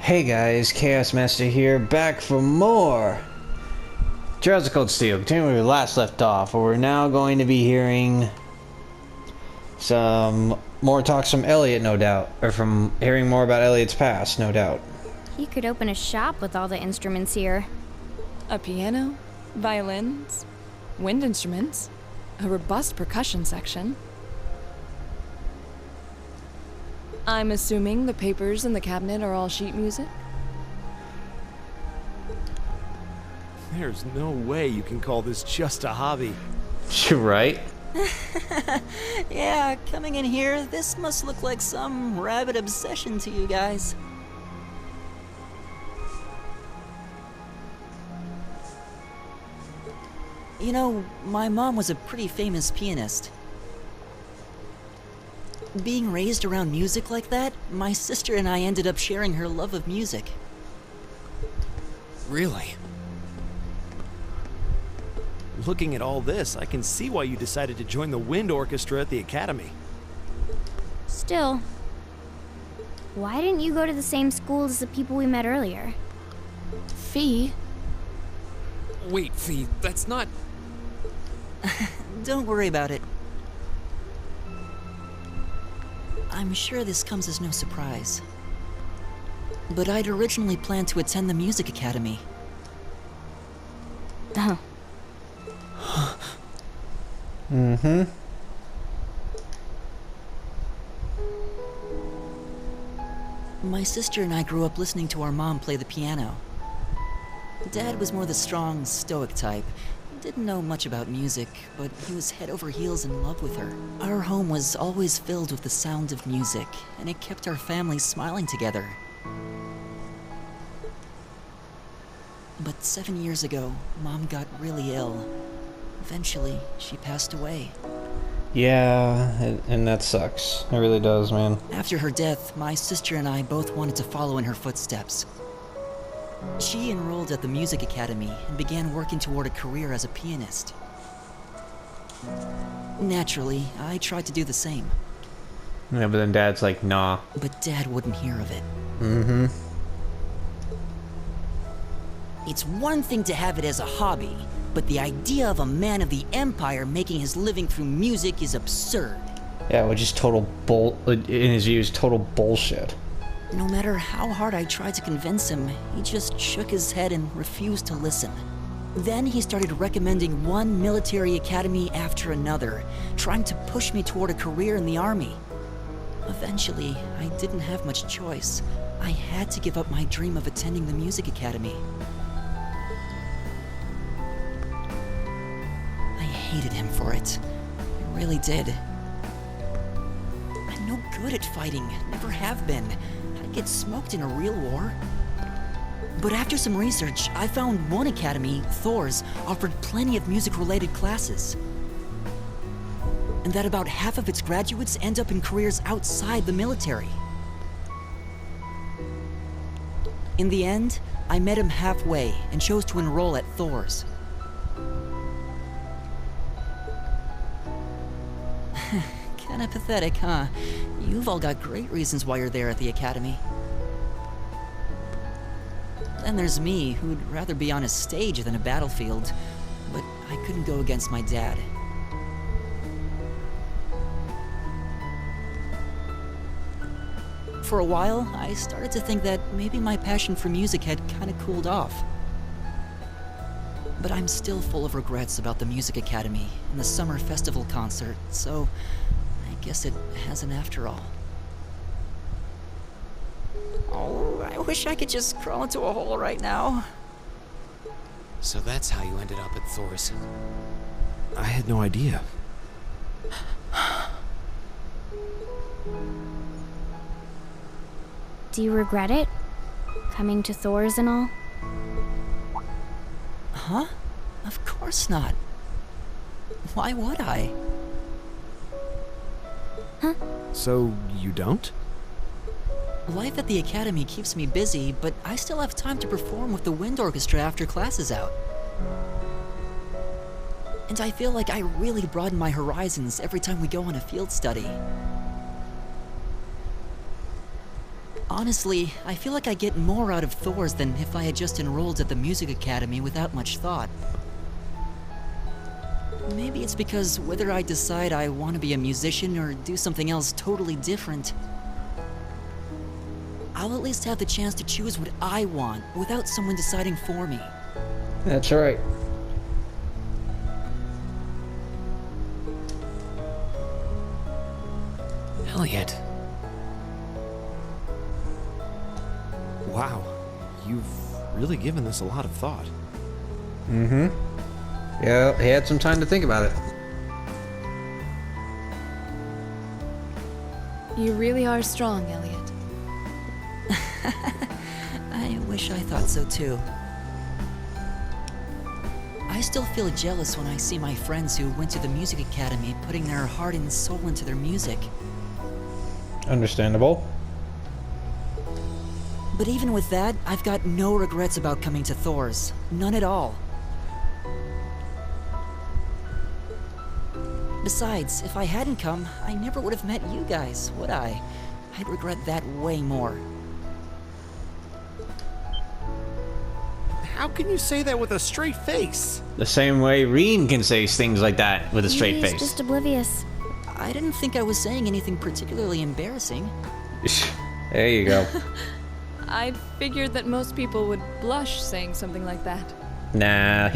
Hey guys, Chaos Master here, back for more Trials of Cold Steel. Continuing where we last left off, where we're now going to be hearing some more talks from Elliot, no doubt. Or from hearing more about Elliot's past, no doubt. He could open a shop with all the instruments here. A piano, violins, wind instruments, a robust percussion section. I'm assuming the papers in the cabinet are all sheet music? There's no way you can call this just a hobby. You're right. Yeah, coming in here, this must look like some rabid obsession to you guys. You know, my mom was a pretty famous pianist. Being raised around music like that, my sister and I ended up sharing her love of music. Really? Looking at all this, I can see why you decided to join the wind orchestra at the academy. Still, why didn't you go to the same school as the people we met earlier? Fee? Wait, Fee, that's not... Don't worry about it. I'm sure this comes as no surprise. But I'd originally planned to attend the music academy. Oh. Mm-hmm. My sister and I grew up listening to our mom play the piano. Dad was more the strong, stoic type. Didn't know much about music, but he was head over heels in love with her. Our home was always filled with the sound of music, and it kept our family smiling together. But 7 years ago, Mom got really ill. Eventually, she passed away. Yeah, and that sucks. It really does, man. After her death, my sister and I both wanted to follow in her footsteps. She enrolled at the music academy and began working toward a career as a pianist. Naturally, I tried to do the same. Yeah, but then Dad's like, nah. But Dad wouldn't hear of it. Mm-hmm. It's one thing to have it as a hobby, but the idea of a man of the Empire making his living through music is absurd. Yeah, which is total in his views, total bullshit. No matter how hard I tried to convince him, he just shook his head and refused to listen. Then he started recommending one military academy after another, trying to push me toward a career in the army. Eventually, I didn't have much choice. I had to give up my dream of attending the music academy. I hated him for it. I really did. I'm no good at fighting, never have been. I'd get smoked in a real war. But after some research, I found one academy, Thors, offered plenty of music-related classes. And that about half of its graduates end up in careers outside the military. In the end, I met him halfway and chose to enroll at Thors. Kinda pathetic, huh? You've all got great reasons why you're there at the academy. Then there's me, who'd rather be on a stage than a battlefield, but I couldn't go against my dad. For a while, I started to think that maybe my passion for music had kinda cooled off. But I'm still full of regrets about the music academy and the summer festival concert, so I guess it hasn't after all. Oh, I wish I could just crawl into a hole right now. So that's how you ended up at Thors. I had no idea. Do you regret it? Coming to Thors and all? Huh? Of course not. Why would I? Huh? So, you don't? Life at the academy keeps me busy, but I still have time to perform with the wind orchestra after class is out. And I feel like I really broaden my horizons every time we go on a field study. Honestly, I feel like I get more out of Thors than if I had just enrolled at the music academy without much thought. Maybe it's because whether I decide I want to be a musician or do something else totally different, I'll at least have the chance to choose what I want without someone deciding for me. That's right. Elliot. Wow, you've really given this a lot of thought. Mm-hmm. Yeah, he had some time to think about it. You really are strong, Elliot. I wish I thought so too. I still feel jealous when I see my friends who went to the music academy putting their heart and soul into their music. Understandable. But even with that, I've got no regrets about coming to Thors. None at all. Besides, if I hadn't come, I never would have met you guys, would I? I'd regret that way more. How can you say that with a straight face? The same way Rean can say things like that with a straight He's face. just oblivious. I didn't think I was saying anything particularly embarrassing. There you go. I figured that most people would blush saying something like that. Nah,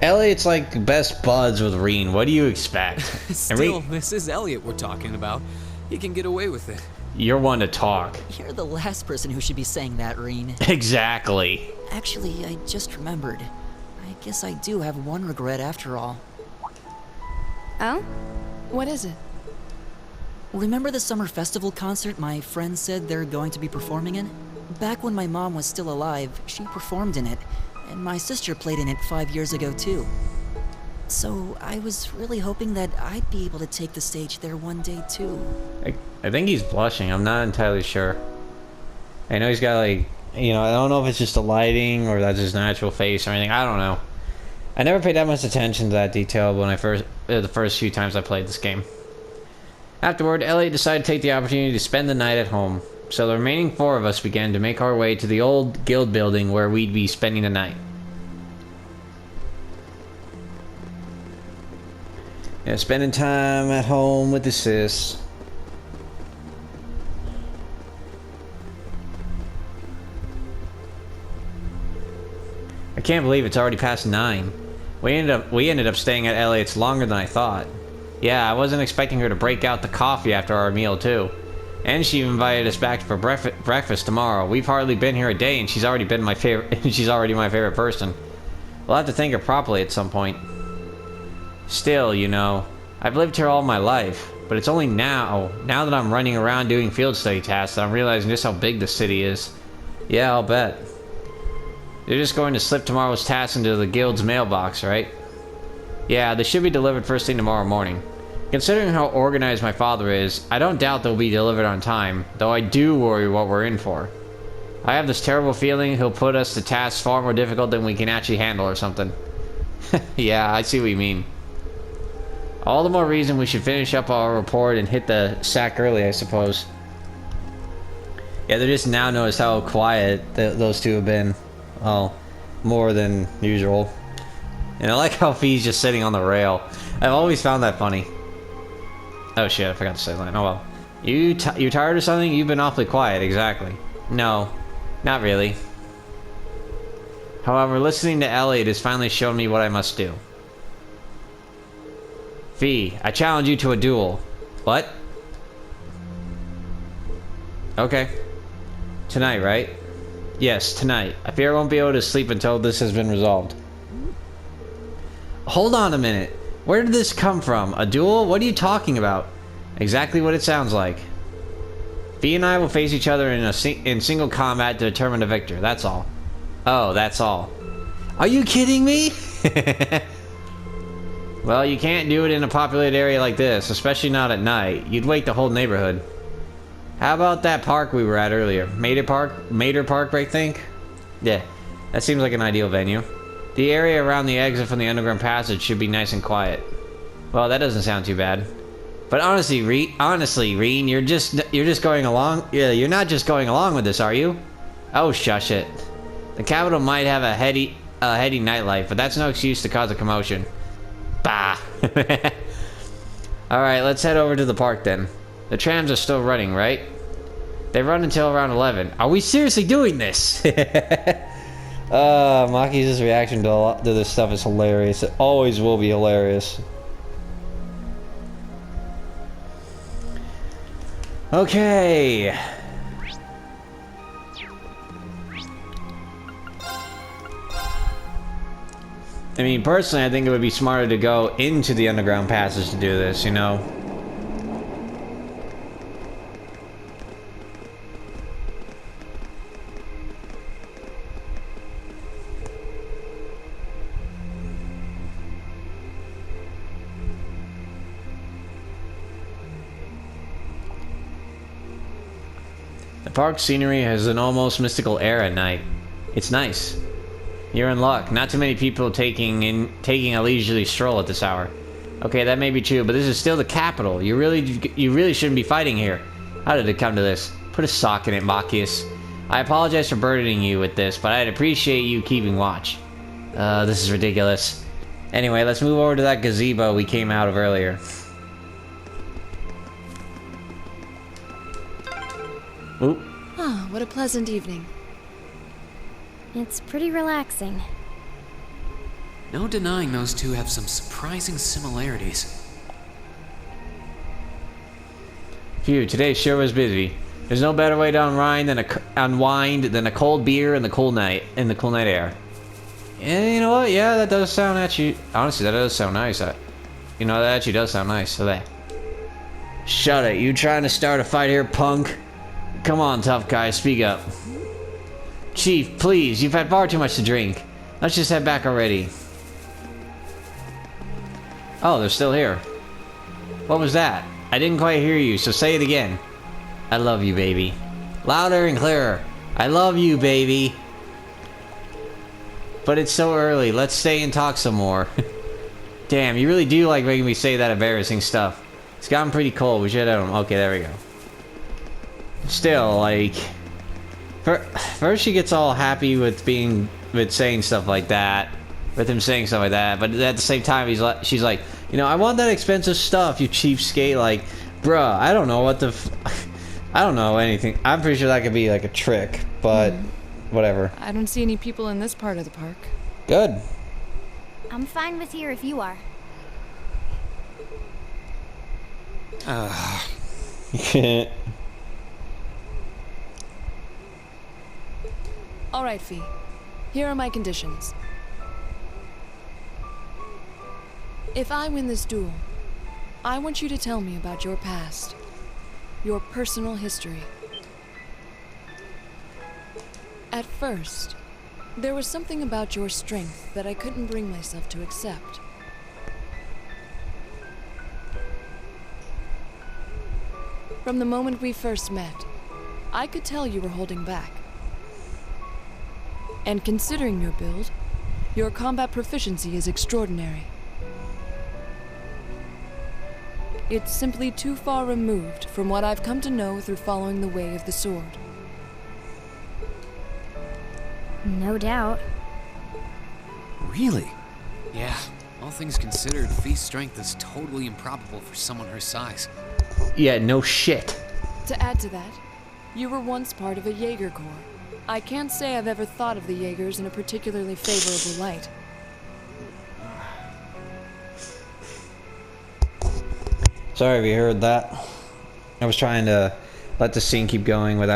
Elliot's like best buds with Rean. What do you expect? And Still, this is Elliot we're talking about. He can get away with it. You're one to talk. You're the last person who should be saying that, Rean. Exactly. Actually, I just remembered. I guess I do have one regret after all. Oh? What is it? Remember the summer festival concert my friends said they're going to be performing in? Back when my mom was still alive, she performed in it, and my sister played in it 5 years ago too. So I was really hoping that I'd be able to take the stage there one day too. I think he's blushing. I'm not entirely sure. I know he's got like, I don't know if it's just the lighting or that's his natural face or anything. I don't know. I never paid that much attention to that detail when the first few times I played this game. Afterward, Elliot decided to take the opportunity to spend the night at home. So the remaining 4 of us began to make our way to the old guild building where we'd be spending the night. Yeah, spending time at home with the sis. I can't believe it's already past 9. We ended up staying at Elliot's longer than I thought. Yeah, I wasn't expecting her to break out the coffee after our meal too. And she invited us back for breakfast tomorrow. We've hardly been here a day and she's already been my favorite she's already my favorite person. We'll have to thank her properly at some point. Still, I've lived here all my life, but it's only now that I'm running around doing field study tasks that I'm realizing just how big the city is. Yeah, I'll bet. They're just going to slip tomorrow's tasks into the guild's mailbox, right? Yeah, they should be delivered first thing tomorrow morning. Considering how organized my father is, I don't doubt they'll be delivered on time, though I do worry what we're in for. I have this terrible feeling he'll put us to tasks far more difficult than we can actually handle or something. Yeah, I see what you mean. All the more reason we should finish up our report and hit the sack early, I suppose. Yeah, they just now noticed how quiet those two have been. Well, more than usual. And I like how Fee's just sitting on the rail. I've always found that funny. Oh shit, I forgot to say that. Oh well. You tired or something? You've been awfully quiet, exactly. No, not really. However, listening to Elliot has finally shown me what I must do. Fee, I challenge you to a duel. What? Okay. Tonight, right? Yes, tonight. I fear I won't be able to sleep until this has been resolved. Hold on a minute. Where did this come from? A duel? What are you talking about? Exactly what it sounds like. Fee and I will face each other in single combat to determine the victor. That's all. Oh, that's all. Are you kidding me? Well, you can't do it in a populated area like this, especially not at night. You'd wake the whole neighborhood. How about that park we were at earlier? Mater Park, I think? Yeah, that seems like an ideal venue. The area around the exit from the underground passage should be nice and quiet. Well, that doesn't sound too bad. But honestly, Rean, you're just going along. Yeah, you're not just going along with this, are you? Oh, shush it. The capital might have a heady nightlife, but that's no excuse to cause a commotion. Bah. All right, let's head over to the park then. The trams are still running, right? They run until around 11. Are we seriously doing this? Maki's reaction to this stuff is hilarious. It always will be hilarious. Okay. I mean, personally, I think it would be smarter to go into the underground passage to do this, you know? The park scenery has an almost mystical air at night. It's nice. You're in luck. Not too many people taking a leisurely stroll at this hour. Okay, that may be true, but this is still the capital. You really shouldn't be fighting here. How did it come to this? Put a sock in it, Machius. I apologize for burdening you with this, but I'd appreciate you keeping watch. This is ridiculous. Anyway, let's move over to that gazebo we came out of earlier. Oop. Ah, what a pleasant evening. It's pretty relaxing. No denying those two have some surprising similarities. Phew, today sure was busy. There's no better way to unwind than a cold beer in the cool night air. And you know what? Yeah, that does sound actually. Honestly, that does sound nice. You know, that actually does sound nice. So that. Shut it! You trying to start a fight here, punk? Come on, tough guy, speak up. Chief, please, you've had far too much to drink. Let's just head back already. Oh, they're still here. What was that? I didn't quite hear you, so say it again. I love you, baby. Louder and clearer. I love you, baby. But it's so early. Let's stay and talk some more. Damn, you really do like making me say that embarrassing stuff. It's gotten pretty cold. We should have... Okay, there we go. Still, like... First she gets all happy with saying stuff like that. With him saying stuff like that. But at the same time, she's like, you know, I want that expensive stuff, you cheapskate. Like, bruh, I don't know what the... I don't know anything. I'm pretty sure that could be like a trick. But, whatever. I don't see any people in this part of the park. Good. I'm fine with here if you are. All right, Fee. Here are my conditions. If I win this duel, I want you to tell me about your past. Your personal history. At first, there was something about your strength that I couldn't bring myself to accept. From the moment we first met, I could tell you were holding back. And considering your build, your combat proficiency is extraordinary. It's simply too far removed from what I've come to know through following the way of the sword. No doubt. Really? Yeah, all things considered, Fee's strength is totally improbable for someone her size. Yeah, no shit. To add to that, you were once part of a Jaeger Corps. I can't say I've ever thought of the Jaegers in a particularly favorable light. Sorry if you heard that. I was trying to let the scene keep going with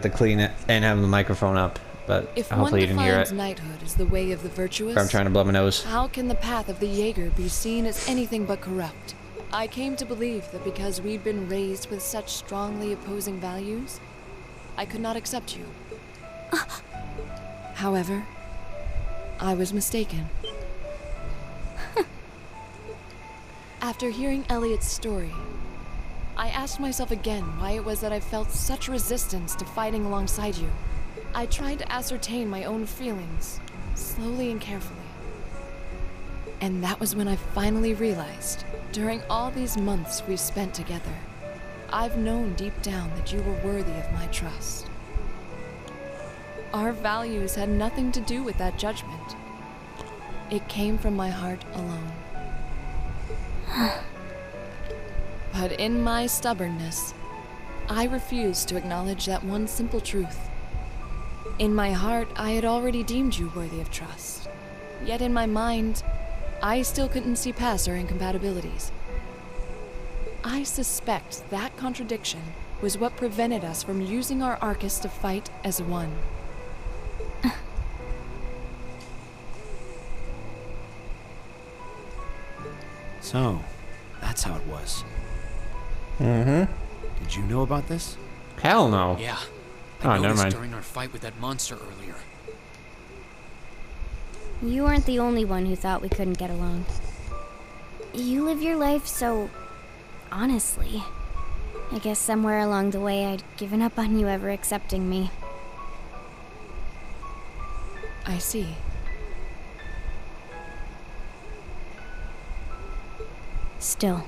the clean it and having the microphone up, but If hopefully you one didn't hear defines it. knighthood as the way of the virtuous, I'm trying to blow my nose. how can the path of the Jaeger be seen as anything but corrupt? I came to believe that because we'd been raised with such strongly opposing values, I could not accept you. However, I was mistaken. After hearing Elliot's story, I asked myself again why it was that I felt such resistance to fighting alongside you. I tried to ascertain my own feelings, slowly and carefully. And that was when I finally realized, during all these months we've spent together, I've known deep down that you were worthy of my trust. Our values had nothing to do with that judgment. It came from my heart alone. But in my stubbornness, I refused to acknowledge that one simple truth. In my heart, I had already deemed you worthy of trust. Yet in my mind, I still couldn't see past our incompatibilities. I suspect that contradiction was what prevented us from using our Arcus to fight as one. So, that's how it was. Mm-hmm. Did you know about this? Hell no. Yeah. Oh, I never noticed mind. during our fight with that monster earlier. You weren't the only one who thought we couldn't get along. You live your life so honestly. I guess somewhere along the way I'd given up on you ever accepting me. I see. Still.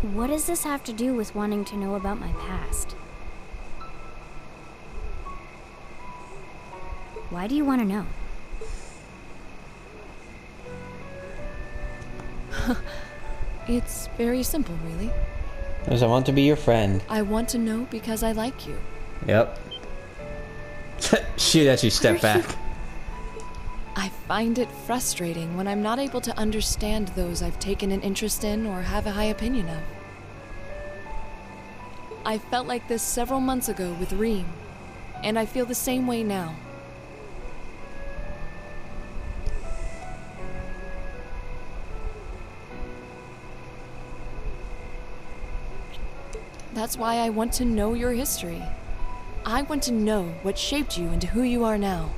What does this have to do with wanting to know about my past? Why do you want to know? It's very simple, really. Because I want to be your friend. I want to know because I like you. Yep. She'd actually step back. I find it frustrating when I'm not able to understand those I've taken an interest in or have a high opinion of. I felt like this several months ago with Rean, and I feel the same way now. That's why I want to know your history. I want to know what shaped you into who you are now.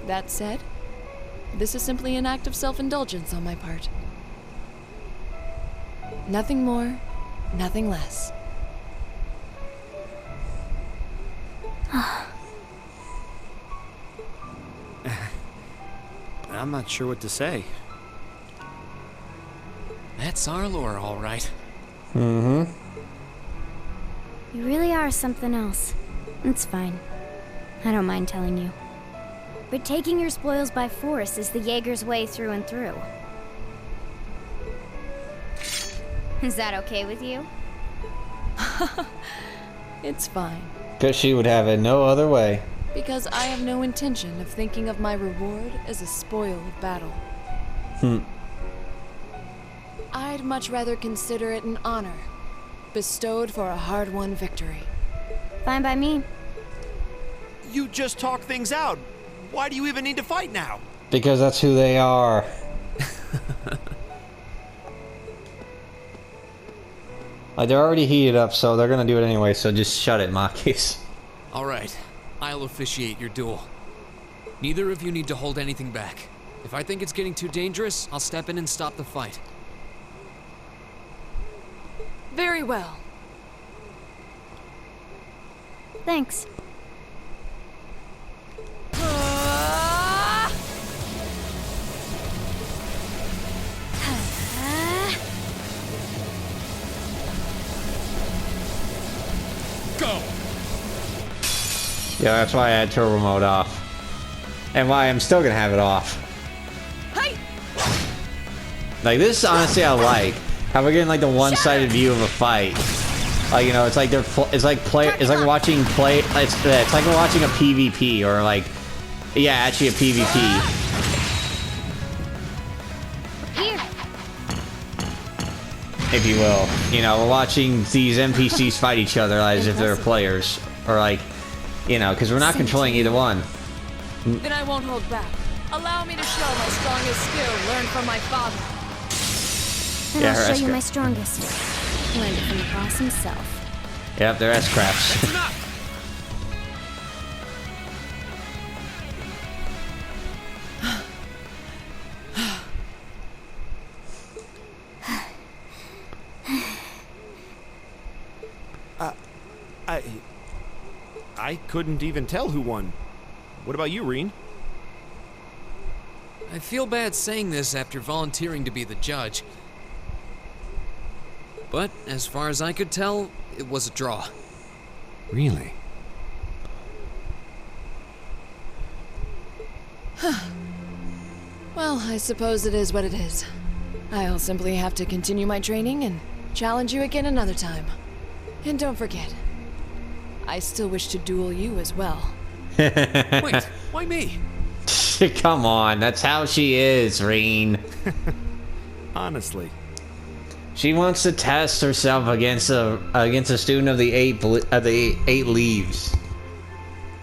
That said, this is simply an act of self-indulgence on my part. Nothing more, nothing less. I'm not sure what to say. That's our lore, all right. Mm-hmm. You really are something else. It's fine. I don't mind telling you. But taking your spoils by force is the Jaeger's way through and through. Is that okay with you? It's fine. Because she would have it no other way. Because I have no intention of thinking of my reward as a spoil of battle. I'd much rather consider it an honor, bestowed for a hard-won victory. Fine by me. You just talk things out. Why do you even need to fight now? Because that's who they are. Like, they're already heated up, so they're gonna do it anyway, so just shut it, Makis. All right. I'll officiate your duel. Neither of you need to hold anything back. If I think it's getting too dangerous, I'll step in and stop the fight. Very well. Thanks. Go! Yeah, that's why I had turbo mode off. And why I'm still gonna have it off. Hey! Like, this honestly I like. How we're getting like the one-sided view of a fight. Like, you know, it's like it's like watching it's like watching a PvP or like, yeah, actually a PvP. Here. If you will. You know, we're watching these NPCs fight each other as if they're players. Or like, you know, because we're not controlling either one. Then I won't hold back. Allow me to show my strongest skill learned from my father. Then Yeah, I'll her show you S-crap. my strongest. Learned it from the boss himself. Yep, they're S-craps. I couldn't even tell who won. What about you, Rean? I feel bad saying this after volunteering to be the judge. But as far as I could tell, it was a draw. Really? Well, I suppose it is what it is. I'll simply have to continue my training and challenge you again another time. And don't forget, I still wish to duel you as well. Wait, why me? Come on, that's how she is, Rean. Honestly. She wants to test herself against a student of the eight leaves.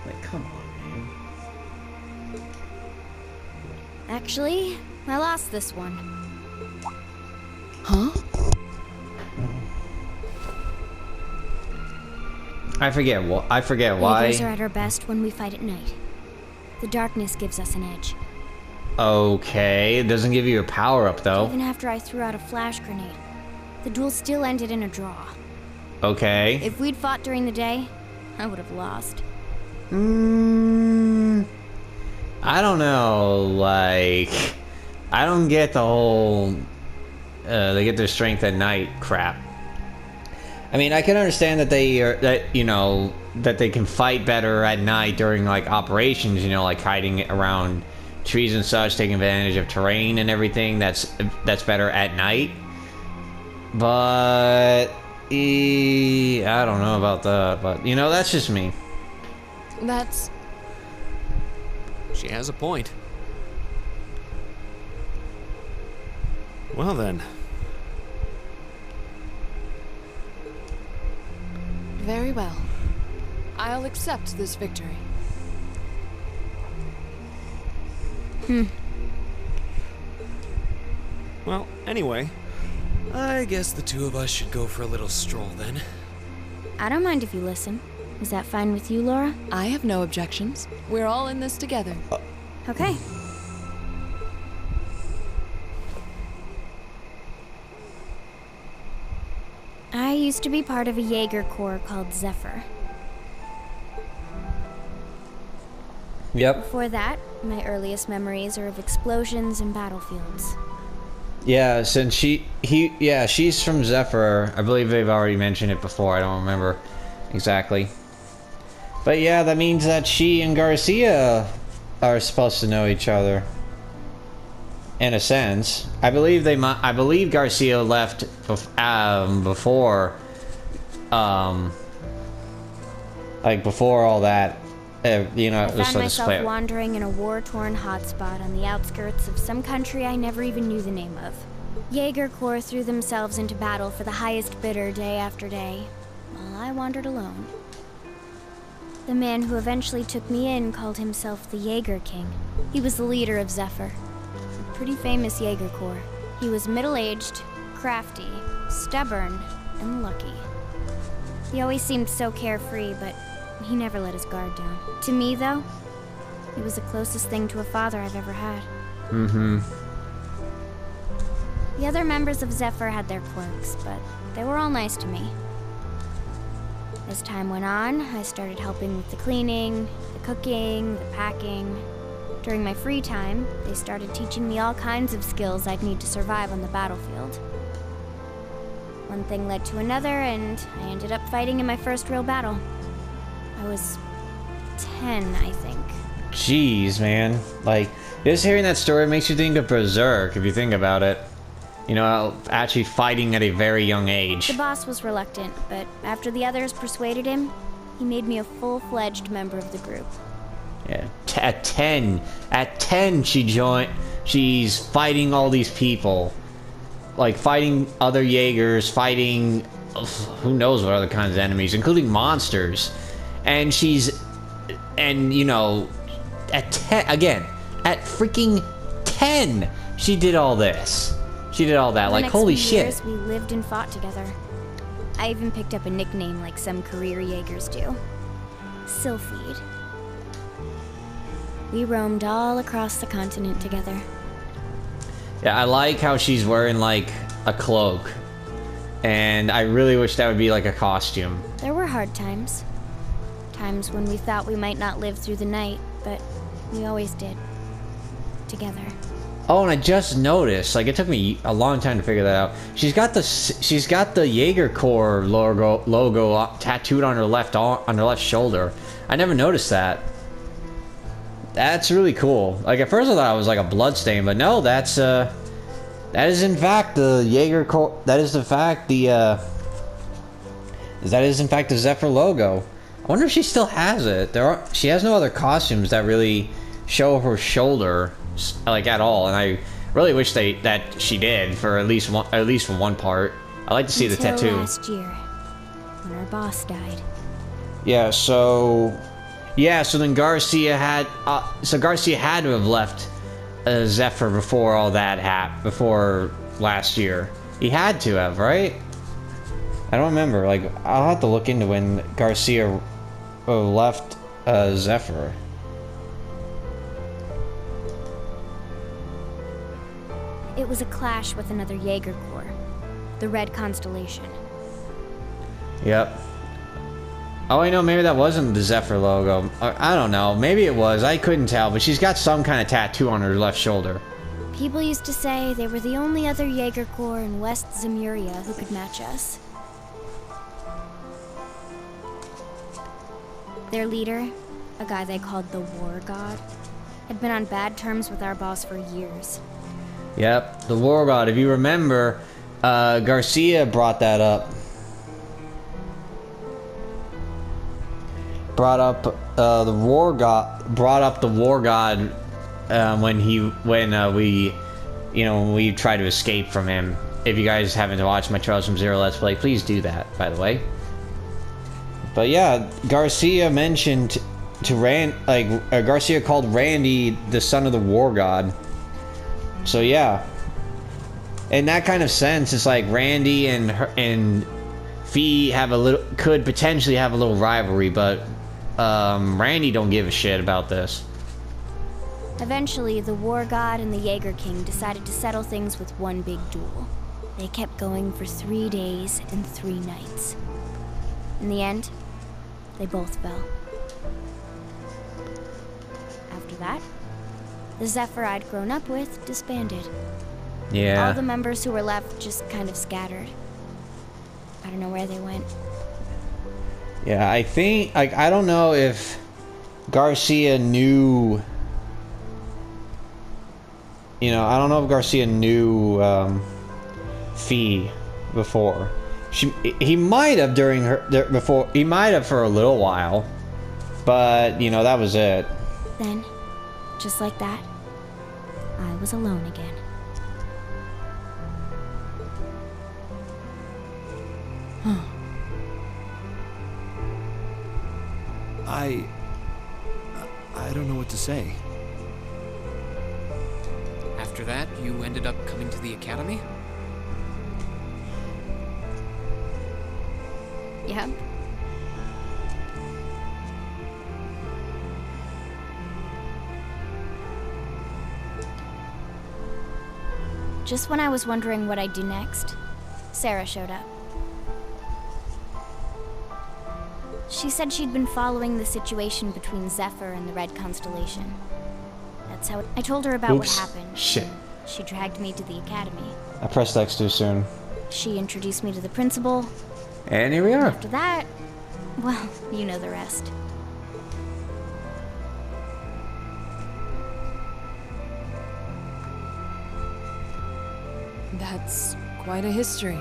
Like, come on, man. Actually, I lost this one. Huh? I forget why. Jaegers are at our best when we fight at night. The darkness gives us an edge. Okay, it doesn't give you a power up though. Even after I threw out a flash grenade, the duel still ended in a draw. Okay. If we'd fought during the day, I would have lost. I don't know, like, I don't get the whole, they get their strength at night crap. I mean, I can understand that that they can fight better at night during, like, operations, like hiding around trees and such, taking advantage of terrain and everything, that's better at night. But, I don't know about that, but, that's just me. That's... She has a point. Well then. very well. I'll accept this victory. Well, anyway. I guess the two of us should go for a little stroll then. I don't mind if you listen. Is that fine with you, Laura? I have no objections. We're all in this together. Okay. I used to be part of a Jaeger corps called Zephyr. Yep. Before that, my earliest memories are of explosions and battlefields. Yeah, since she's from Zephyr. I believe they've already mentioned it before. I don't remember exactly. But yeah, that means that she and Garcia are supposed to know each other. In a sense, I believe Garcia left before, like before all that. I found myself wandering in a war-torn hotspot on the outskirts of some country I never even knew the name of. Jaeger Corps threw themselves into battle for the highest bidder day after day, while I wandered alone. The man who eventually took me in called himself the Jaeger King. He was the leader of Zephyr, a pretty famous Jaeger Corps. He was middle-aged, crafty, stubborn, and lucky. He always seemed so carefree, but he never let his guard down. To me, though, he was the closest thing to a father I've ever had. The other members of Zephyr had their quirks, but they were all nice to me. As time went on, I started helping with the cleaning, the cooking, the packing. During my free time, they started teaching me all kinds of skills I'd need to survive on the battlefield. One thing led to another, and I ended up fighting in my first real battle. I was 10, I think. Jeez, man. Like, just hearing that story makes you think of Berserk, if you think about it. You know, actually fighting at a very young age. The boss was reluctant, but after the others persuaded him, he made me a full-fledged member of the group. Yeah, at 10 she's fighting all these people. Like, fighting other Jaegers, fighting who knows what other kinds of enemies, including monsters. And you know, at 10, again, at freaking 10, she did all this. She did all that, like, holy shit. Years, we lived and fought together. I even picked up a nickname like some career Jaegers do. Sylphid. We roamed all across the continent together. Yeah, I like how she's wearing, like, a cloak. And I really wish that would be, like, a costume. There were hard times. Times when we thought we might not live through the night, but we always did. Together. Oh, and I just noticed, like, it took me a long time to figure that out. She's got the Jaeger Corps logo tattooed on her left shoulder. I never noticed that. That's really cool. Like, at first I thought it was like a blood stain, but no, that is in fact the Jaeger Corps. That is in fact the Zephyr logo. I wonder if she still has it. She has no other costumes that really show her shoulder, like, at all, and I really wish that she did for at least one part. I like to see the tattoo. Last year, when our boss died. So then Garcia had to have left Zephyr before all that happened, before last year. He had to have, right? I don't remember. Like, I'll have to look into when Garcia left Zephyr. It was a clash with another Jaeger Corps, the Red Constellation. Yep. Oh, I know, maybe that wasn't the Zephyr logo. I don't know, maybe it was, I couldn't tell, but she's got some kind of tattoo on her left shoulder. People used to say they were the only other Jaeger Corps in West Zemuria who could match us. Their leader, a guy they called the War God, had been on bad terms with our boss for years. Yep, the War God. If you remember, Garcia brought that up. The War God when we tried to escape from him. If you guys haven't watched my Trials from Zero Let's Play, please do that, by the way. But yeah, Garcia mentioned to Garcia called Randy the son of the War God. So yeah, in that kind of sense, it's like Randy and Fee could potentially have a little rivalry, but Randy don't give a shit about this. Eventually, the War God and the Jaeger King decided to settle things with one big duel. They kept going for 3 days and 3 nights. In the end, they both fell. After that, the Zephyr I'd grown up with disbanded. Yeah. All the members who were left just kind of scattered. I don't know where they went. Yeah, I think, I don't know if Garcia knew... I don't know if Garcia knew Fee before. He might have before. He might have for a little while, but that was it. Then, just like that, I was alone again. I don't know what to say. After that, you ended up coming to the academy? Yep. Just when I was wondering what I'd do next, Sarah showed up. She said she'd been following the situation between Zephyr and the Red Constellation. That's how I told her about what happened. Shit. She dragged me to the academy. I pressed X too soon. She introduced me to the principal. And here we are. After that, well, you know the rest. That's quite a history.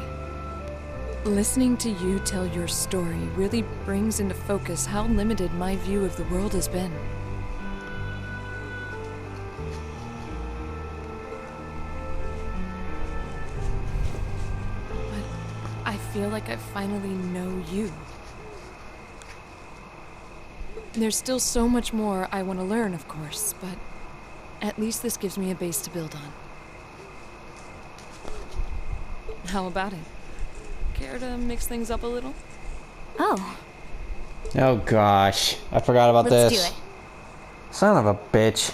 Listening to you tell your story really brings into focus how limited my view of the world has been. But I feel like I finally know you. There's still so much more I want to learn, of course, but at least this gives me a base to build on. How about it? Care to mix things up a little? Oh. Oh gosh, I forgot about this. Let's do it. Son of a bitch.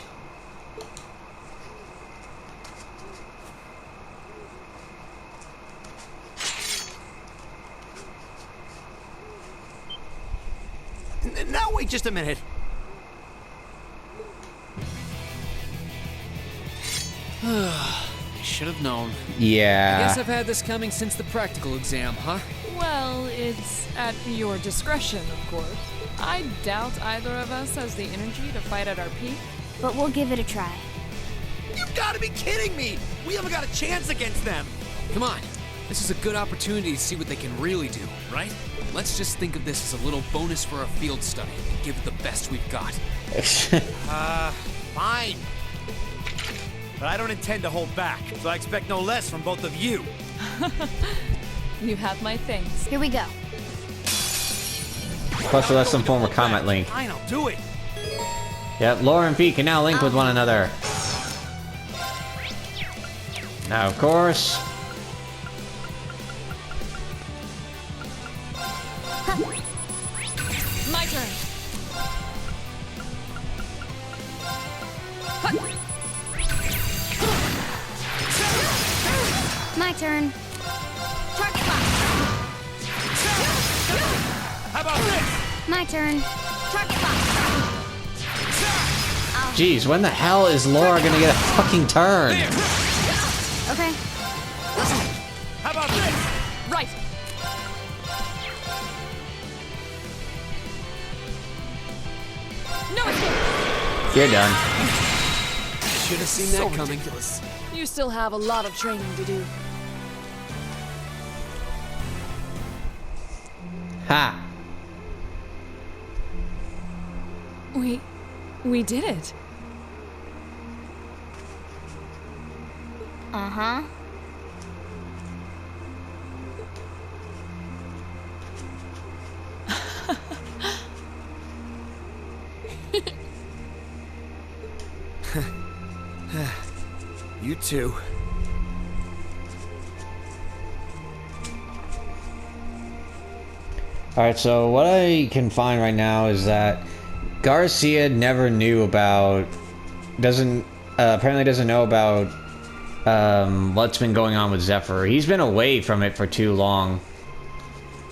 Now wait just a minute. Should have known. Yeah. I guess I've had this coming since the practical exam, huh? Well, it's at your discretion, of course. I doubt either of us has the energy to fight at our peak. But we'll give it a try. You gotta be kidding me! We haven't got a chance against them! Come on. This is a good opportunity to see what they can really do, right? Let's just think of this as a little bonus for our field study and give it the best we've got. Fine. But I don't intend to hold back, so I expect no less from both of you. You have my thanks. Here we go. Plus, that's some form of comment link. Fine, I'll do it. Yep, Laura and Pete can now link with one another. Now, of course. My turn. My turn. Target lock. How about this? My turn. Target lock. Jeez, when the hell is Laura gonna get a fucking turn? Okay. How about this? Right. No escape. You're done. Should have seen that coming. Ridiculous. You still have a lot of training to do. Ha! We did it. Uh-huh. You too. Alright, so what I can find right now is that Garcia never knew about... apparently doesn't know about what's been going on with Zephyr. He's been away from it for too long.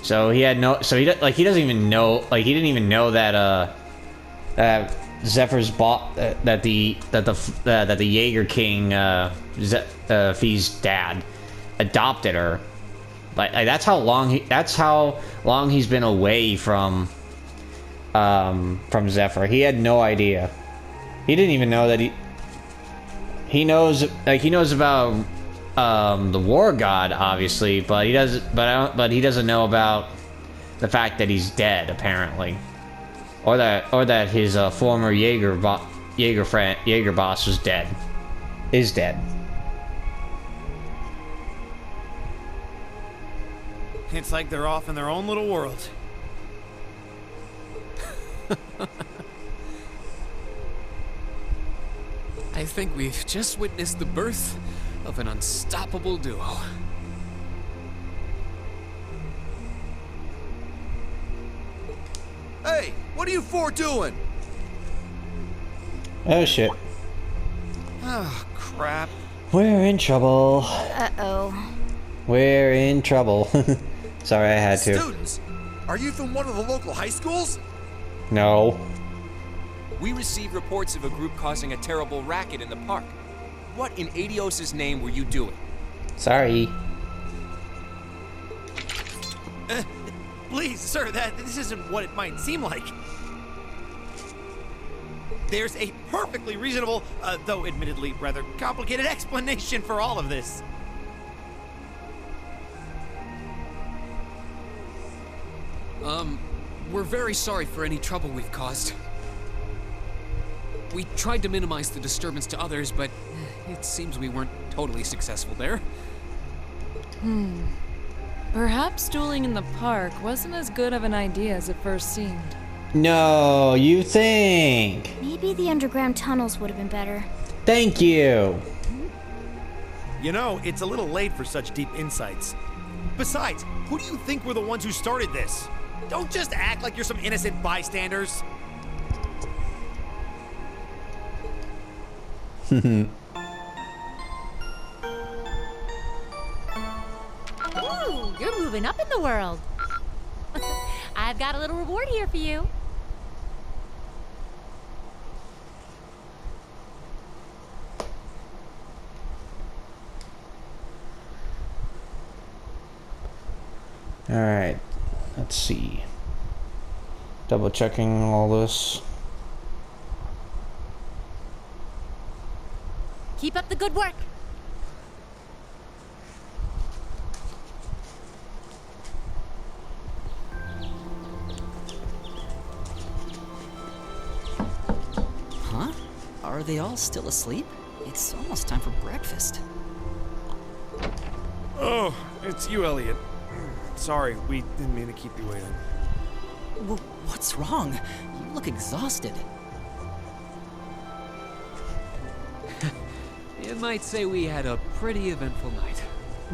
So he had no... So he doesn't even know... Like, he didn't even know that, that Zephyr's that the Jaeger King, Fee's dad adopted her. Like that's how long he's been away from Zephyr. He had no idea. He didn't even know that he knows about the War God, obviously, but he doesn't know about the fact that he's dead, apparently, or that his former Jaeger boss is dead. It's like they're off in their own little world. I think we've just witnessed the birth of an unstoppable duo. Hey, what are you four doing? Oh shit. Oh, crap. We're in trouble. Uh-oh. We're in trouble. Sorry, I had to. Students, are you from one of the local high schools? No. We received reports of a group causing a terrible racket in the park. What in Adios' name were you doing? Sorry. Please, sir, this isn't what it might seem like. There's a perfectly reasonable, though admittedly rather complicated explanation for all of this. We're very sorry for any trouble we've caused. We tried to minimize the disturbance to others, but it seems we weren't totally successful there. Perhaps dueling in the park wasn't as good of an idea as it first seemed. No, you think? Maybe the underground tunnels would have been better. Thank you. You know, it's a little late for such deep insights. Besides, who do you think were the ones who started this? Don't just act like you're some innocent bystanders. Ooh, you're moving up in the world. I've got a little reward here for you. Alright, let's see. Double checking all this. Keep up the good work. Huh? Are they all still asleep? It's almost time for breakfast. Oh, it's you, Elliot. Sorry, we didn't mean to keep you waiting. What's wrong? You look exhausted. You might say we had a pretty eventful night.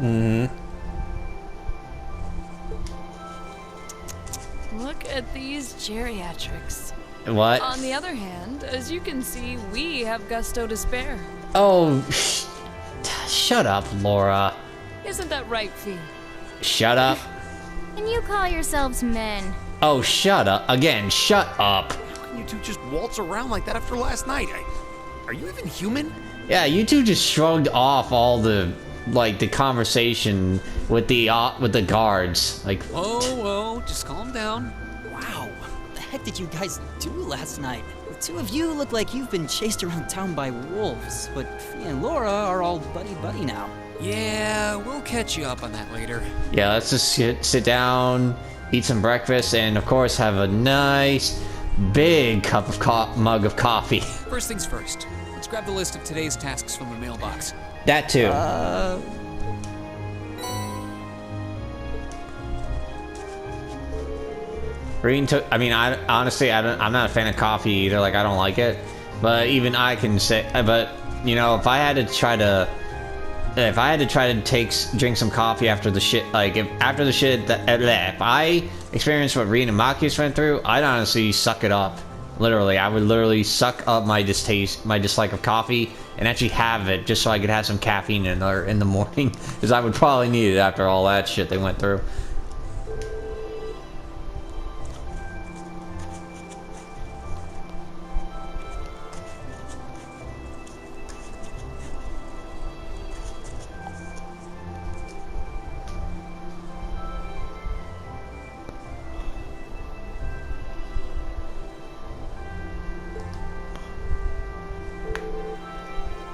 Mm-hmm. Look at these geriatrics. What? On the other hand, as you can see, we have gusto to spare. Oh, shut up, Laura. Isn't that right, Fee? Shut up. And you call yourselves men. Oh, shut up. Again, shut up. How can you two just waltz around like that after last night? Are you even human? Yeah, you two just shrugged off all the, like, the conversation with the guards. Like, Oh, just calm down. Wow, what the heck did you guys do last night? The two of you look like you've been chased around town by wolves, but Fee and Laura are all buddy-buddy now. Yeah, we'll catch you up on that later. yeah, let's just sit down, eat some breakfast, and of course have a nice big cup of mug of coffee. First things first. Let's grab the list of today's tasks from the mailbox. That too. Rean took. I mean, honestly, I'm not a fan of coffee either. Like, I don't like it. But even I can say. But you know, if I had to try to drink some coffee after the shit, like if I experienced what Rean and Makius went through, I'd honestly suck it up. Literally, I would literally suck up my dislike of coffee and actually have it just so I could have some caffeine in the morning, because I would probably need it after all that shit they went through.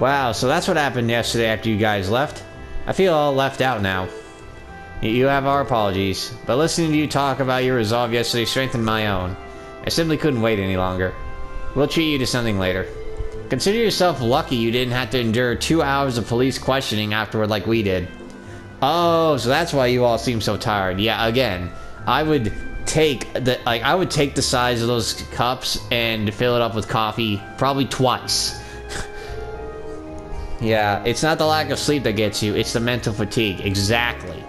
Wow, so that's what happened yesterday after you guys left. I feel all left out now. You have our apologies, but listening to you talk about your resolve yesterday strengthened my own. I simply couldn't wait any longer. We'll treat you to something later. Consider yourself lucky you didn't have to endure 2 hours of police questioning afterward like we did. Oh, so that's why you all seem so tired. Yeah, again, I would take the size of those cups and fill it up with coffee probably twice. Yeah, it's not the lack of sleep that gets you, it's the mental fatigue. Exactly.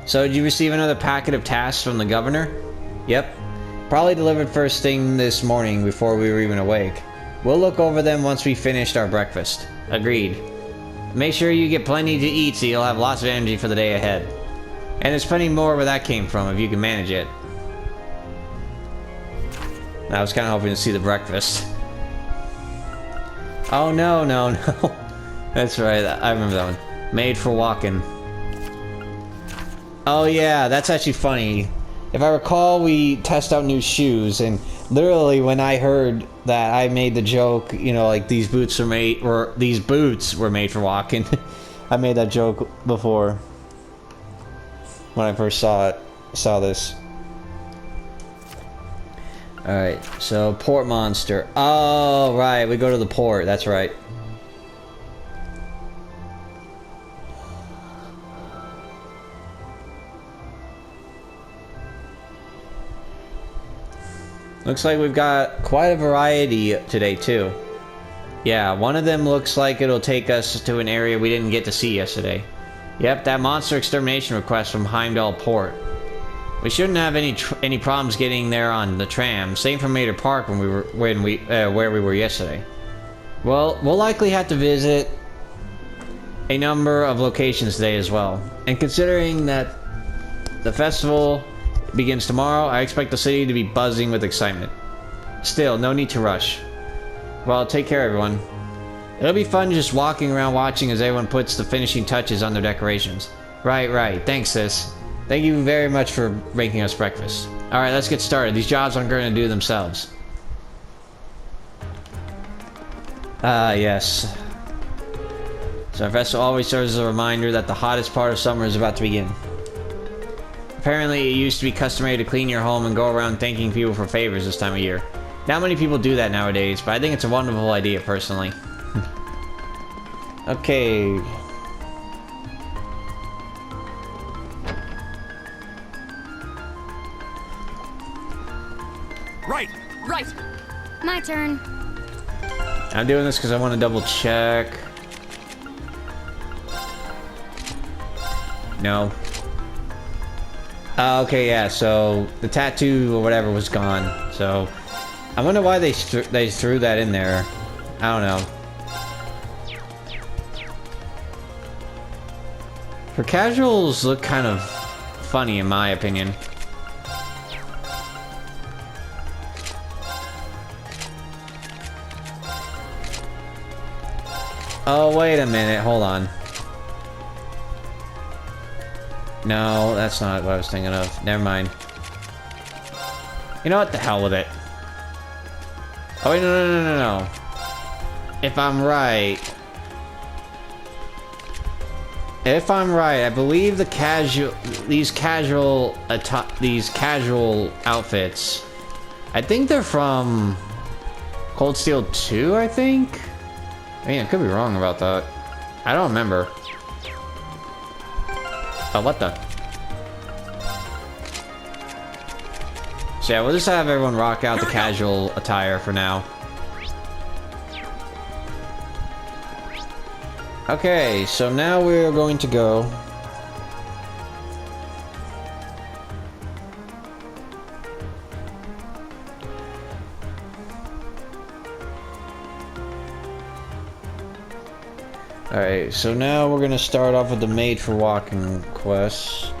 So, did you receive another packet of tasks from the governor? Yep. Probably delivered first thing this morning before we were even awake. We'll look over them once we finished our breakfast. Agreed. Make sure you get plenty to eat so you'll have lots of energy for the day ahead. And there's plenty more where that came from if you can manage it. I was kind of hoping to see the breakfast. Oh, no. That's right, I remember that one. Made for walking. Oh yeah, that's actually funny. If I recall, we test out new shoes, and literally when I heard that, I made the joke, you know, like these boots were made for walking. I made that joke before when I first saw this. Alright, so port monster. Oh, right, we go to the port, that's right. Looks like we've got quite a variety today, too. Yeah, one of them looks like it'll take us to an area we didn't get to see yesterday. Yep, that monster extermination request from Heimdall Port. We shouldn't have any problems getting there on the tram. Same for Mater Park where we were yesterday. Well, we'll likely have to visit a number of locations today as well. And considering that the festival begins tomorrow, I expect the city to be buzzing with excitement. Still, no need to rush. Well, take care, everyone. It'll be fun just walking around watching as everyone puts the finishing touches on their decorations. Right. Thanks, sis. Thank you very much for making us breakfast. Alright, let's get started. These jobs aren't going to do themselves. Yes. So our festival always serves as a reminder that the hottest part of summer is about to begin. Apparently, it used to be customary to clean your home and go around thanking people for favors this time of year. Not many people do that nowadays, but I think it's a wonderful idea, personally. Okay. Right! Right! My turn. I'm doing this because I want to double check. No. Okay, yeah, so the tattoo or whatever was gone. So I wonder why they threw that in there. I don't know. Her casuals look kind of funny in my opinion. Oh, wait a minute, hold on. No, that's not what I was thinking of. Never mind. You know what? The hell with it. Oh, wait, no. If I'm right, I believe these casual outfits, I think they're from Cold Steel 2, I think? I mean, I could be wrong about that. I don't remember. Oh, what the? So yeah, we'll just have everyone rock out the casual attire for now. Okay, so now we're going to go. Alright, so now we're gonna start off with the Made for Walking quest.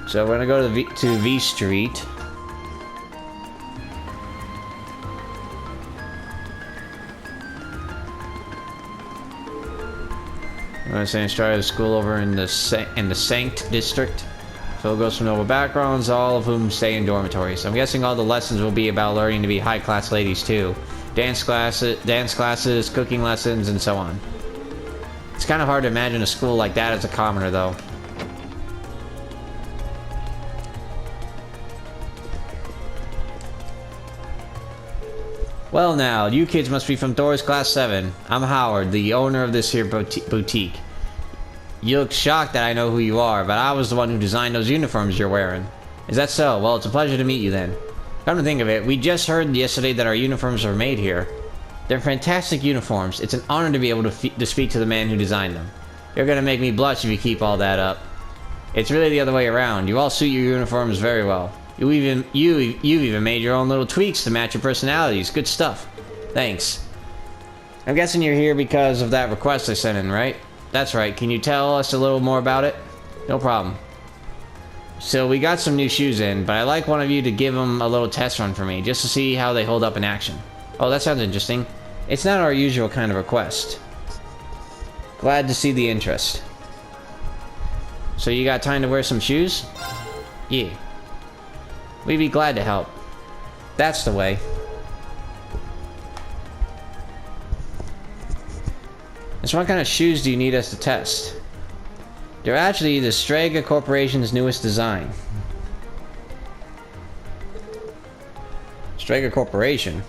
So we're gonna go to V Street. I'm gonna say start at school over in the Sanct district. So we'll go from noble backgrounds, all of whom stay in dormitories. I'm guessing all the lessons will be about learning to be high-class ladies too. Dance classes, cooking lessons, and so on. It's kind of hard to imagine a school like that as a commoner, though. Well now, you kids must be from Thors Class VII. I'm Howard, the owner of this here boutique. You look shocked that I know who you are, but I was the one who designed those uniforms you're wearing. Is that so? Well, it's a pleasure to meet you then. Come to think of it, we just heard yesterday that our uniforms are made here. They're fantastic uniforms. It's an honor to be able to speak to the man who designed them. You're gonna make me blush if you keep all that up. It's really the other way around. You all suit your uniforms very well. You even made your own little tweaks to match your personalities. Good stuff. Thanks. I'm guessing you're here because of that request I sent in, right? That's right. Can you tell us a little more about it? No problem. So we got some new shoes in, but I'd like one of you to give them a little test run for me, just to see how they hold up in action. Oh, that sounds interesting. It's not our usual kind of request. Glad to see the interest. So you got time to wear some shoes? Yeah. We'd be glad to help. That's the way. So what kind of shoes do you need us to test? They're actually the Strega Corporation's newest design. Strega Corporation?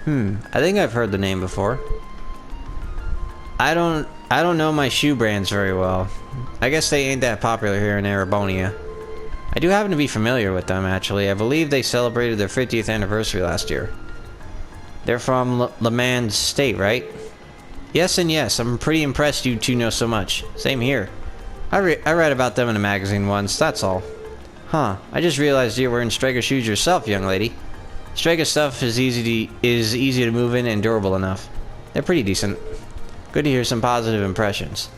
I think I've heard the name before. I don't know my shoe brands very well. I guess they ain't that popular here in Erebonia. I do happen to be familiar with them, actually. I believe they celebrated their 50th anniversary last year. They're from Le Mans State, right? Yes and yes, I'm pretty impressed you two know so much. Same here. I read about them in a magazine once, that's all. Huh, I just realized you're wearing Strega shoes yourself, young lady. Strega stuff is easy to move in and durable enough. They're pretty decent. Good to hear some positive impressions.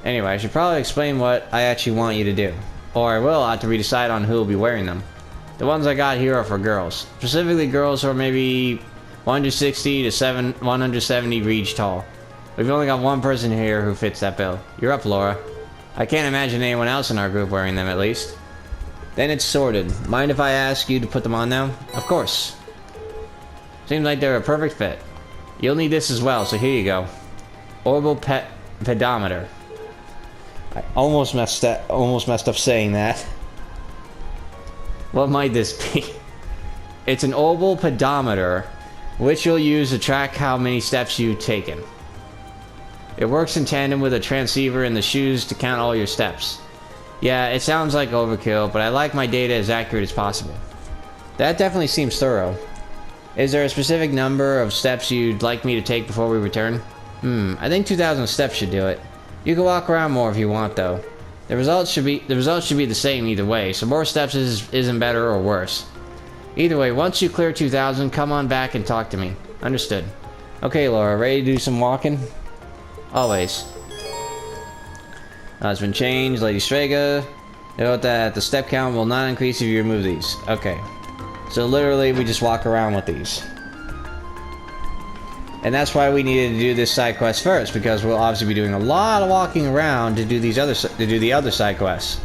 Anyway, I should probably explain what I actually want you to do. Or I will after we decide on who will be wearing them. The ones I got here are for girls. Specifically girls who are maybe 160 to 170 reach tall. We've only got one person here who fits that bill. You're up, Laura. I can't imagine anyone else in our group wearing them, at least. Then it's sorted. Mind if I ask you to put them on now? Of course. Seems like they're a perfect fit. You'll need this as well, so here you go. Orbital pedometer. I almost messed up saying that. What might this be? It's an orbital pedometer, which you'll use to track how many steps you've taken. It works in tandem with a transceiver in the shoes to count all your steps. Yeah, it sounds like overkill, but I like my data as accurate as possible. That definitely seems thorough. Is there a specific number of steps you'd like me to take before we return? I think 2,000 steps should do it. You can walk around more if you want, though. The results should be the same either way, so more steps isn't better or worse. Either way, once you clear 2,000, come on back and talk to me. Understood. Okay, Laura, ready to do some walking? Always. It's been changed, Lady Strega. Note that the step count will not increase if you remove these. Okay. So literally, we just walk around with these. And that's why we needed to do this side quest first, because we'll obviously be doing a lot of walking around to do the other side quests.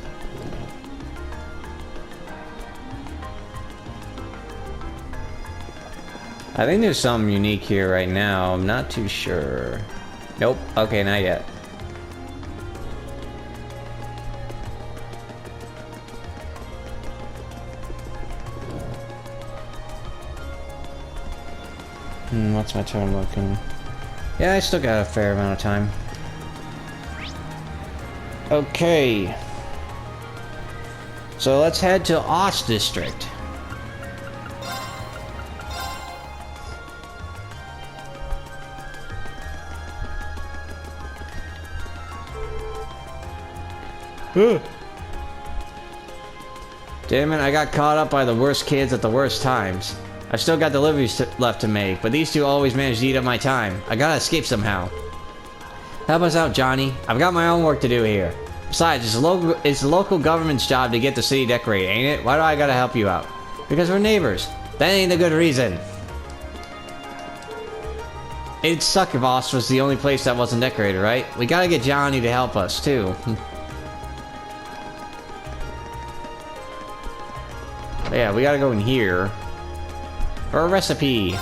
I think there's something unique here right now. I'm not too sure. Nope. Okay, not yet. What's my time looking? Yeah, I still got a fair amount of time. Okay. So let's head to Ost District. Damn it, I got caught up by the worst kids at the worst times. I've still got deliveries left to make, but these two always manage to eat up my time. I gotta escape somehow. Help us out, Johnny. I've got my own work to do here. Besides, it's the local government's job to get the city decorated, ain't it? Why do I gotta help you out? Because we're neighbors. That ain't a good reason. It'd suck if Ost was the only place that wasn't decorated, right? We gotta get Johnny to help us, too. Yeah, we gotta go in here. For a recipe.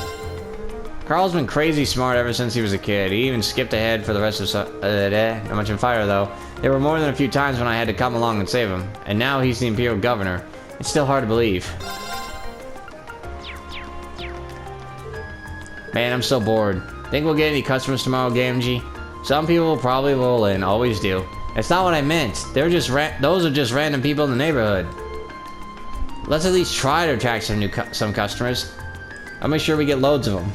Carl's been crazy smart ever since he was a kid. He even skipped ahead for the rest of the day. Not much on fire, though. There were more than a few times when I had to come along and save him. And now he's the Imperial Governor. It's still hard to believe. Man, I'm so bored. Think we'll get any customers tomorrow, GameG? Some people will probably roll in. Always do. That's not what I meant. Those are just random people in the neighborhood. Let's at least try to attract some customers. I'll make sure we get loads of them.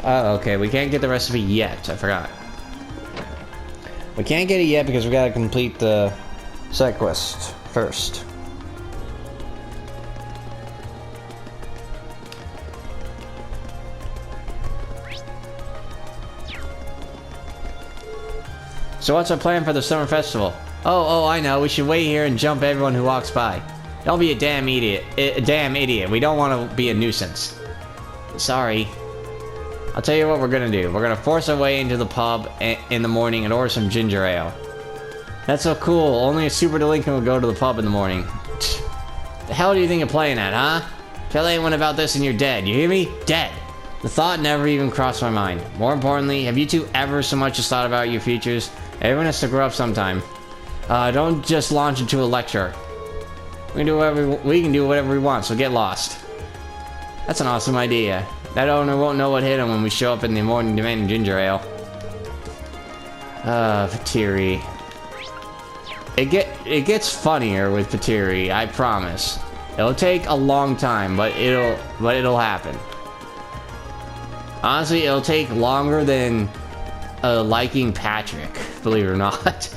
Okay, we can't get the recipe yet. I forgot. We can't get it yet because we gotta complete the side quest first. So what's our plan for the summer festival? Oh, I know. We should wait here and jump everyone who walks by. Don't be a damn idiot. We don't want to be a nuisance. Sorry. I'll tell you what we're gonna do. We're gonna force our way into the pub in the morning and order some ginger ale. That's so cool. Only a super delinquent would go to the pub in the morning. The hell do you think you're playing at, huh? Tell anyone about this and you're dead. You hear me? Dead. The thought never even crossed my mind. More importantly, have you two ever so much as thought about your futures? Everyone has to grow up sometime. Don't just launch into a lecture. We can do whatever we want, so get lost. That's an awesome idea. That owner won't know what hit him when we show up in the morning demanding ginger ale. Patiri. It gets funnier with Patiri, I promise. It'll take a long time, but it'll happen. Honestly, it'll take longer than liking Patrick, believe it or not.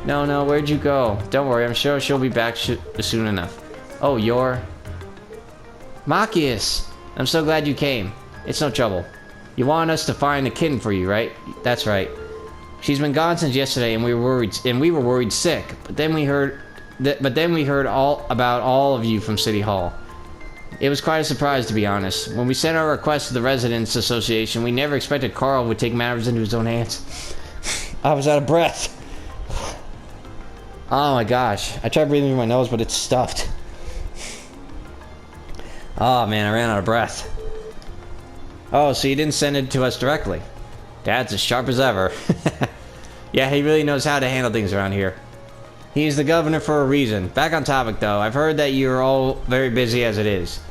No, where'd you go? Don't worry, I'm sure she'll be back soon enough. Oh, you're... Machias! I'm so glad you came. It's no trouble. You want us to find a kitten for you, right? That's right. She's been gone since yesterday, and we were worried sick. But then we heard all about all of you from City Hall. It was quite a surprise, to be honest. When we sent our request to the Residents Association, we never expected Carl would take matters into his own hands. I was out of breath. Oh my gosh. I tried breathing through my nose, but it's stuffed. Oh man, I ran out of breath. Oh, so you didn't send it to us directly. Dad's as sharp as ever. Yeah, he really knows how to handle things around here. He's the governor for a reason. Back on topic though, I've heard that you're all very busy as it is.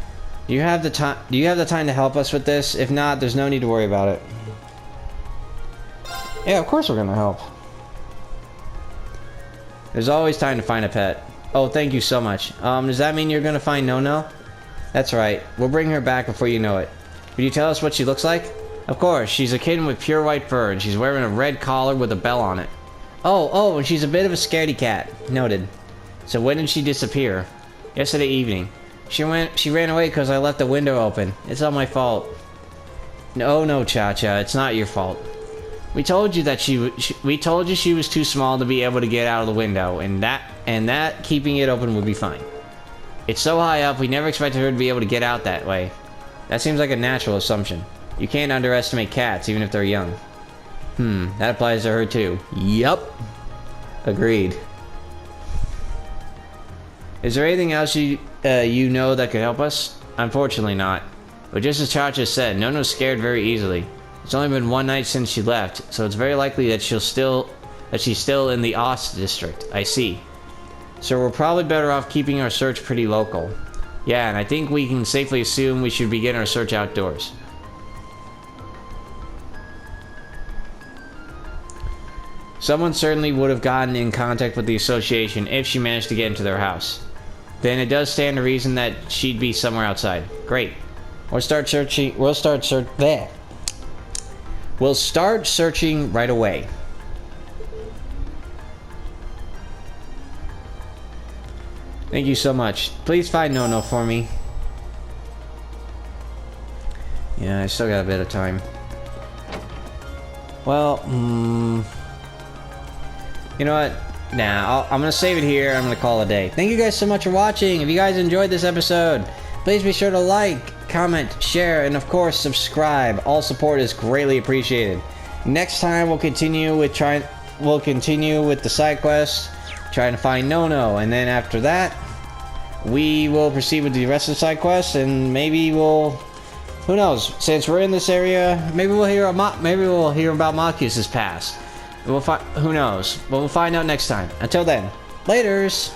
Do you have the time to help us with this? If not, there's no need to worry about it. Yeah, of course we're gonna help. There's always time to find a pet. Oh, thank you so much. Does that mean you're gonna find No-No? That's right. We'll bring her back before you know it. Will you tell us what she looks like? Of course, she's a kitten with pure white fur, and she's wearing a red collar with a bell on it. Oh, and she's a bit of a scaredy cat. Noted. So when did she disappear? Yesterday evening. She ran away because I left the window open. It's all my fault. No, Cha-Cha, it's not your fault. We told you that she was too small to be able to get out of the window, and that keeping it open would be fine. It's so high up, we never expected her to be able to get out that way. That seems like a natural assumption. You can't underestimate cats, even if they're young. That applies to her too. Yup. Agreed. Is there anything else you know that could help us? Unfortunately not. But just as Cha-Cha said, No-No's scared very easily. It's only been one night since she left, so it's very likely that she's still in the Ost district. I see. So we're probably better off keeping our search pretty local. Yeah, and I think we can safely assume we should begin our search outdoors. Someone certainly would have gotten in contact with the association if she managed to get into their house. Then it does stand to reason that she'd be somewhere outside. Great. We'll start searching right away. Thank you so much. Please find No-No for me. Yeah, I still got a bit of time. Well, you know what? Nah, I'm gonna save it here. I'm gonna call it a day. Thank you guys so much for watching. If you guys enjoyed this episode, please be sure to like, comment, share, and of course subscribe. All support is greatly appreciated. Next time we'll continue with the side quest, trying to find No-No, and then after that we will proceed with the rest of the side quests, and maybe who knows? Since we're in this area, maybe we'll hear about Marcus's past. Who knows? But we'll find out next time. Until then, laters!